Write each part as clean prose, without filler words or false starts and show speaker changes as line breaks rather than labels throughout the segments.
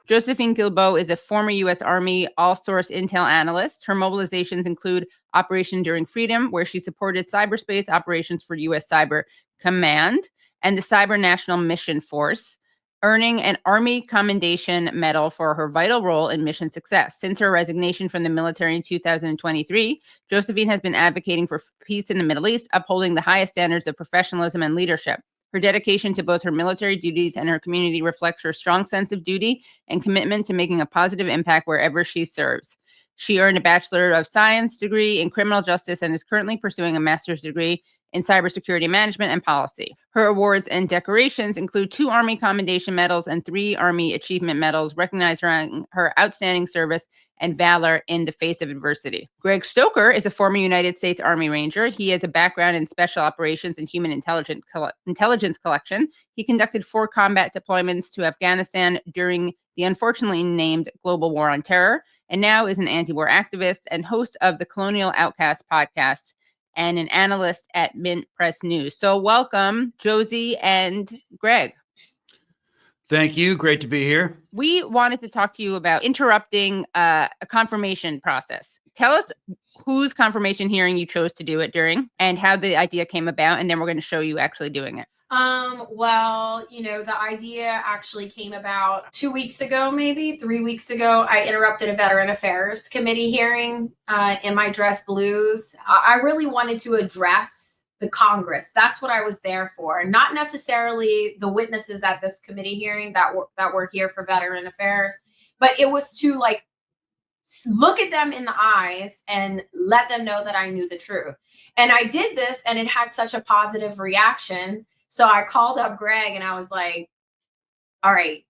Josephine Guilbeau is a former U.S. Army All-Source Intel Analyst. Her mobilizations include Operation Enduring Freedom, where she supported cyberspace operations for U.S. Cyber Command and the Cyber National Mission Force, earning an Army Commendation Medal for her vital role in mission success. Since her resignation from the military in 2023, Josephine has been advocating for peace in the Middle East, upholding the highest standards of professionalism and leadership. Her dedication to both her military duties and her community reflects her strong sense of duty and commitment to making a positive impact wherever she serves. She earned a Bachelor of Science degree in criminal justice and is currently pursuing a master's degree in cybersecurity management and policy. Her awards and decorations include 2 Army Commendation Medals and 3 Army Achievement Medals, recognizing her outstanding service and valor in the face of adversity. Greg Stoker is a former United States Army Ranger. He has a background in special operations and human intelligence collection. He conducted 4 combat deployments to Afghanistan during the unfortunately named Global War on Terror, and now is an anti-war activist and host of the Colonial Outcast podcast and an analyst at Mint Press News. So welcome, Josie and Greg.
Thank you. Great to be here.
We wanted to talk to you about interrupting a confirmation process. Tell us whose confirmation hearing you chose to do it during and how the idea came about, and then we're going to show you actually doing it.
Well, the idea actually came about 2 weeks ago, maybe 3 weeks ago. I interrupted a Veteran Affairs Committee hearing in my dress blues. I really wanted to address the Congress. That's what I was there for. Not necessarily the witnesses at this committee hearing that were here for Veteran Affairs, but it was to look at them in the eyes and let them know that I knew the truth. And I did this and it had such a positive reaction. So I called up Greg and I was like, all right,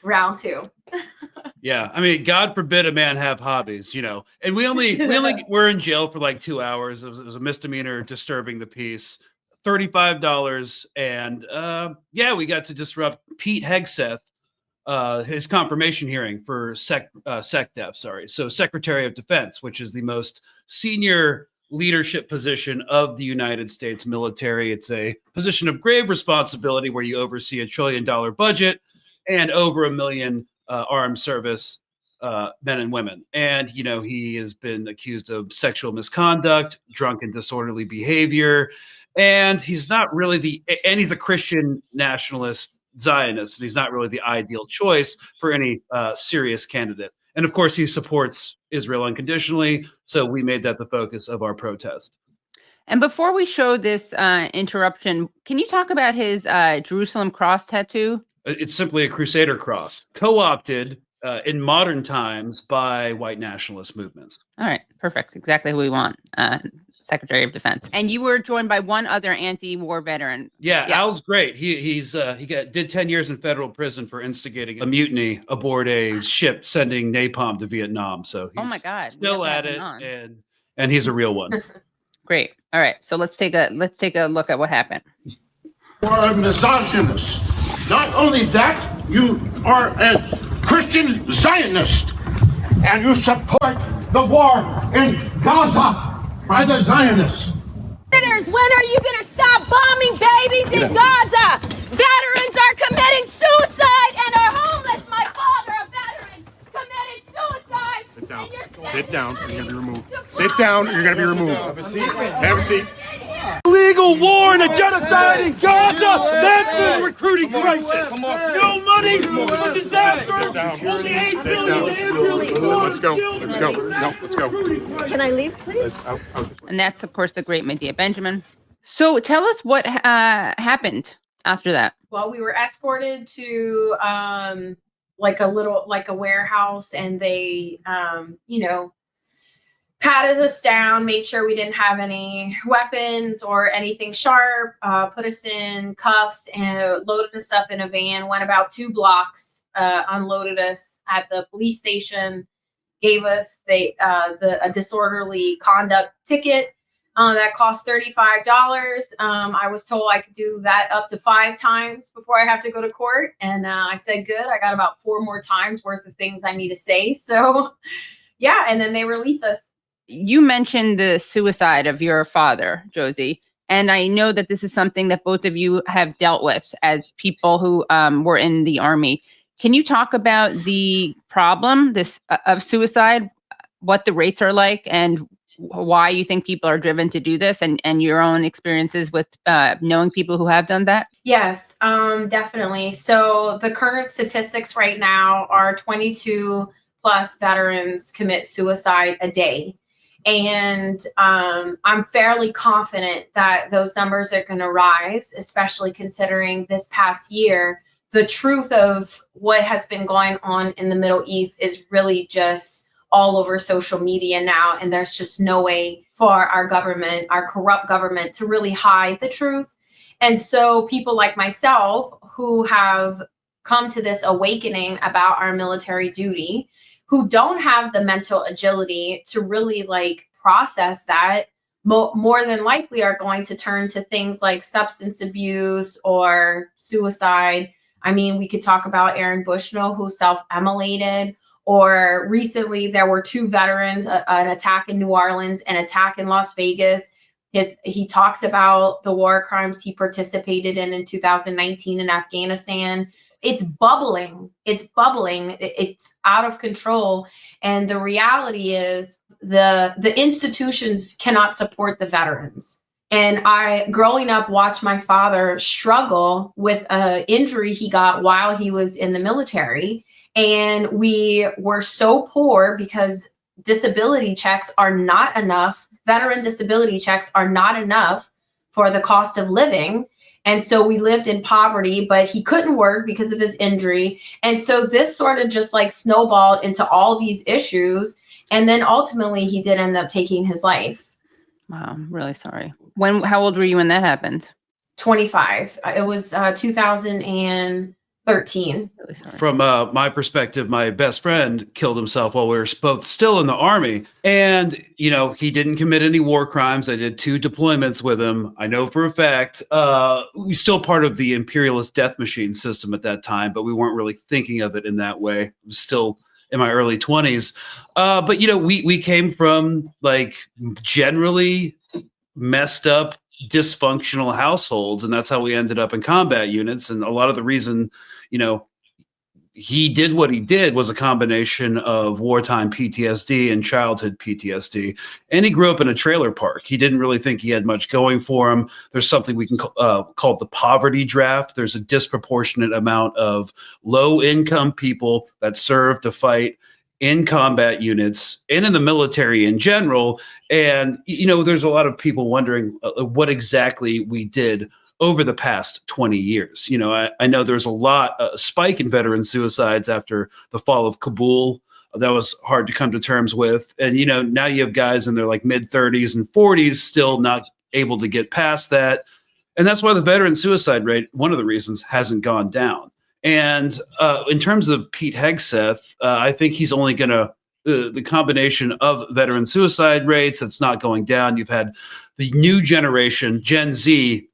round 2.
Yeah. I mean, God forbid a man have hobbies, and we only were in jail for like 2 hours. It was a misdemeanor disturbing the peace, $35. And we got to disrupt Pete Hegseth, his confirmation hearing for SecDef. So Secretary of Defense, which is the most senior leadership position of the United States military. It's a position of grave responsibility where you oversee $1 trillion budget and over 1 million armed service men and women. And, he has been accused of sexual misconduct, drunk and disorderly behavior. And he's not really he's a Christian nationalist Zionist, and he's not really the ideal choice for any serious candidate. And of course, he supports Israel unconditionally. So we made that the focus of our protest.
And before we show this interruption, can you talk about his Jerusalem cross tattoo?
It's simply a Crusader cross, co-opted in modern times by white nationalist movements.
All right, perfect. Exactly who we want. Secretary of Defense. And you were joined by one other anti-war veteran.
Yeah. Al's great. He did 10 years in federal prison for instigating a mutiny aboard a ship sending napalm to Vietnam. So he's
oh my God,
still at it, and he's a real one.
Great. All right. So let's take a look at what happened.
You are a misogynist. Not only that, you are a Christian Zionist, and you support the war in Gaza by the Zionists.
When are you going to stop bombing babies in Gaza? Veterans are committing suicide and are homeless. My father, a veteran, committed suicide.
Sit down. Sit down. You're going to be removed. Sit down. You're going to be removed. Have a seat. Have a seat.
Illegal war and a genocide in Gaza. That's the recruiting crisis. No money. A disaster. Only 8 billion.
Let's go. Let's go. No, let's go.
Can I leave, please?
And that's, of course, the great Medea Benjamin. So tell us what happened after that.
Well, we were escorted to a warehouse, and they patted us down, made sure we didn't have any weapons or anything sharp, put us in cuffs and loaded us up in a van, went about 2 blocks, unloaded us at the police station, gave us a disorderly conduct ticket that cost $35. I was told I could do that up to 5 times before I have to go to court. And I said, good, I got about 4 more times worth of things I need to say. So yeah, and then they release us.
You mentioned the suicide of your father, Josie. And I know that this is something that both of you have dealt with as people who were in the Army. Can you talk about the problem of suicide, what the rates are like, and why you think people are driven to do this, and your own experiences with knowing people who have done that?
Yes, definitely. So the current statistics right now are 22 plus veterans commit suicide a day. And I'm fairly confident that those numbers are going to rise, especially considering this past year, the truth of what has been going on in the Middle East is really just all over social media now. And there's just no way for our government, our corrupt government, to really hide the truth. And so people like myself who have come to this awakening about our military duty, who don't have the mental agility to really like process that, more than likely are going to turn to things like substance abuse or suicide. I mean, we could talk about Aaron Bushnell, who self-immolated, or recently there were 2 veterans, an attack in New Orleans, an attack in Las Vegas. He talks about the war crimes he participated in 2019 in Afghanistan. It's bubbling. It's bubbling. It's out of control. And the reality is the institutions cannot support the veterans. And I, growing up, watched my father struggle with an injury he got while he was in the military. And we were so poor because disability checks are not enough. Veteran disability checks are not enough for the cost of living. And so we lived in poverty, but he couldn't work because of his injury. And so this sort of just like snowballed into all these issues. And then ultimately he did end up taking his life.
Wow, I'm really sorry. How old were you when that happened?
25. It was 2013.
Really sorry.
From my perspective, my best friend killed himself while we were both still in the Army. And, you know, he didn't commit any war crimes. I did 2 deployments with him. I know for a fact we still part of the imperialist death machine system at that time, but we weren't really thinking of it in that way. I was still in my early 20s. But, you know, we came from like generally messed up, dysfunctional households, and that's how we ended up in combat units. And a lot of the reason, you know, he did what he did was a combination of wartime PTSD and childhood PTSD. And he grew up in a trailer park. He didn't really think he had much going for him. There's something we can call the poverty draft. There's a disproportionate amount of low income people that serve to fight in combat units and in the military in general. And, you know, there's a lot of people wondering what exactly we did over the past 20 years. You know, I know there's a spike in veteran suicides after the fall of Kabul. That was hard to come to terms with. And, you know, now you have guys in their like mid 30s and 40s still not able to get past that. And that's why the veteran suicide rate, one of the reasons, hasn't gone down. And in terms of Pete Hegseth, I think he's only going to, the combination of veteran suicide rates that's not going down. You've had the new generation, Gen Z,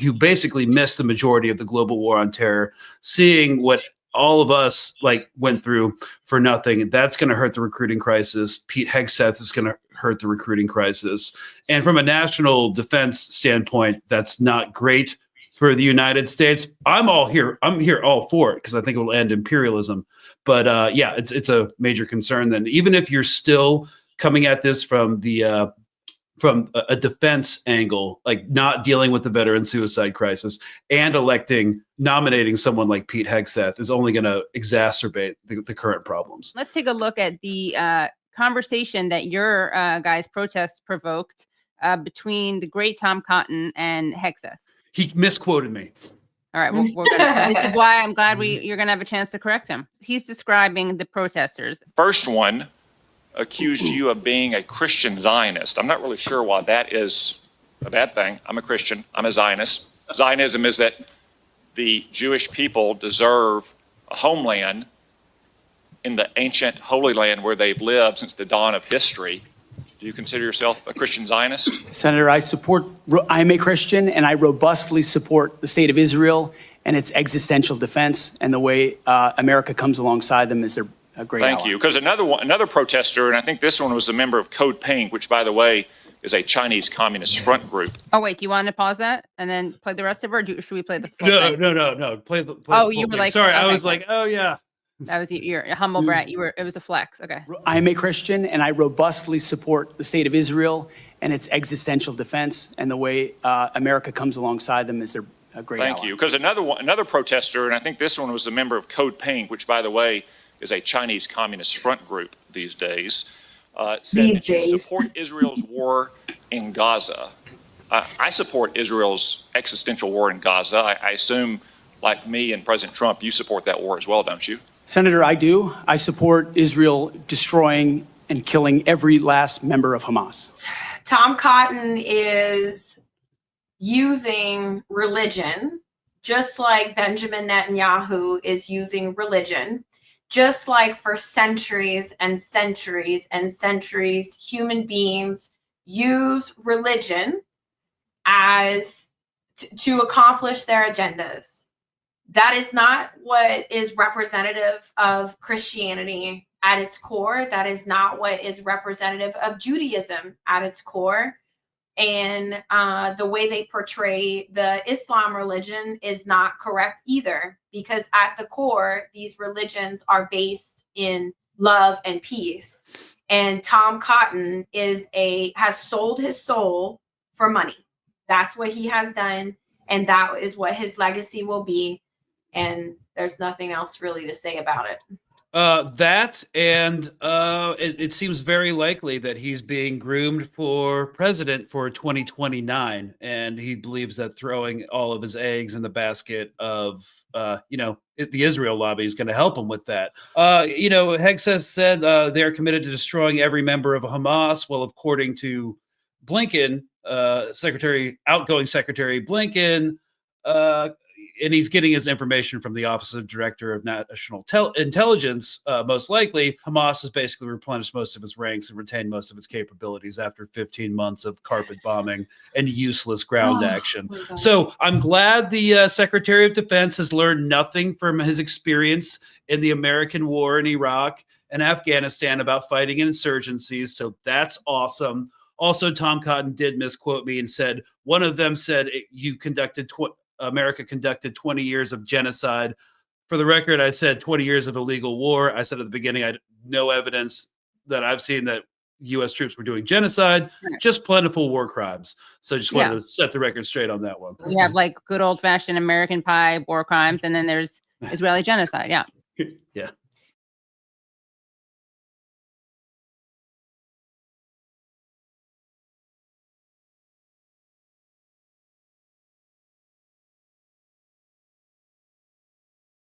who basically missed the majority of the global war on terror, seeing what all of us like went through for nothing. That's going to hurt the recruiting crisis. Pete Hegseth is going to hurt the recruiting crisis. And from a national defense standpoint, that's not great for the United States. I'm here all for it because I think it will end imperialism. But yeah, it's a major concern. Then even if you're still coming at this from the from a defense angle, like not dealing with the veteran suicide crisis and nominating someone like Pete Hegseth is only going to exacerbate the current problems.
Let's take a look at the conversation that your guys' protests provoked between the great Tom Cotton and Hegseth.
He misquoted me.
All right, we're gonna, this is why I'm glad you're going to have a chance to correct him. He's describing the protesters.
First one accused you of being a Christian Zionist. I'm not really sure why that is a bad thing. I'm a Christian. I'm a Zionist. Zionism is that the Jewish people deserve a homeland in the ancient Holy Land where they've lived since the dawn of history. Do you consider yourself a Christian Zionist?
Senator, I'm a Christian, and I robustly support the state of Israel and its existential defense, and the way America comes alongside them is a great ally.
Thank you. Because another protester, and I think this one was a member of Code Pink, which, by the way, is a Chinese Communist front group.
Oh, wait, do you want to pause that and then play the rest of it, or should we play the full
No,
thing?
no. Play the
Oh,
full
you were
thing.
like,
sorry, I
okay,
was like, oh yeah.
That was your humble brat. It was a flex. Okay.
I'm a Christian, and I robustly support the state of Israel and its existential defense, and the way America comes alongside them as their great ally.
Thank you. Because another protester, and I think this one was a member of Code Pink, which, by the way, is a Chinese Communist front group these days, said that you support Israel's war in Gaza. I support Israel's existential war in Gaza. I assume, like me and President Trump, you support that war as well, don't you?
Senator, I do. I support Israel destroying and killing every last member of Hamas.
Tom Cotton is using religion, just like Benjamin Netanyahu is using religion, just like for centuries and centuries and centuries, human beings use religion as to accomplish their agendas. That is not what is representative of Christianity at its core. That is not what is representative of Judaism at its core. And the way they portray the Islam religion is not correct either, because at the core, these religions are based in love and peace. And Tom Cotton has sold his soul for money. That's what he has done. And that is what his legacy will be. And there's nothing else really to say about it.
It seems very likely that he's being groomed for president for 2029, and he believes that throwing all of his eggs in the basket of the Israel lobby is going to help him with that. Hegseth said they're committed to destroying every member of Hamas. Well, according to Blinken, outgoing Secretary Blinken, and he's getting his information from the Office of Director of National Intelligence, most likely. Hamas has basically replenished most of its ranks and retained most of its capabilities after 15 months of carpet bombing and useless ground action. So I'm glad the Secretary of Defense has learned nothing from his experience in the American war in Iraq and Afghanistan about fighting insurgencies. So that's awesome. Also, Tom Cotton did misquote me and said, one of them said, America conducted 20 years of genocide. For the record, I said 20 years of illegal war. I said at the beginning, I had no evidence that I've seen that U.S. troops were doing genocide, just plentiful war crimes. So just wanted to set the record straight on that one.
We have like good old fashioned American pie war crimes, and then there's Israeli genocide. Yeah.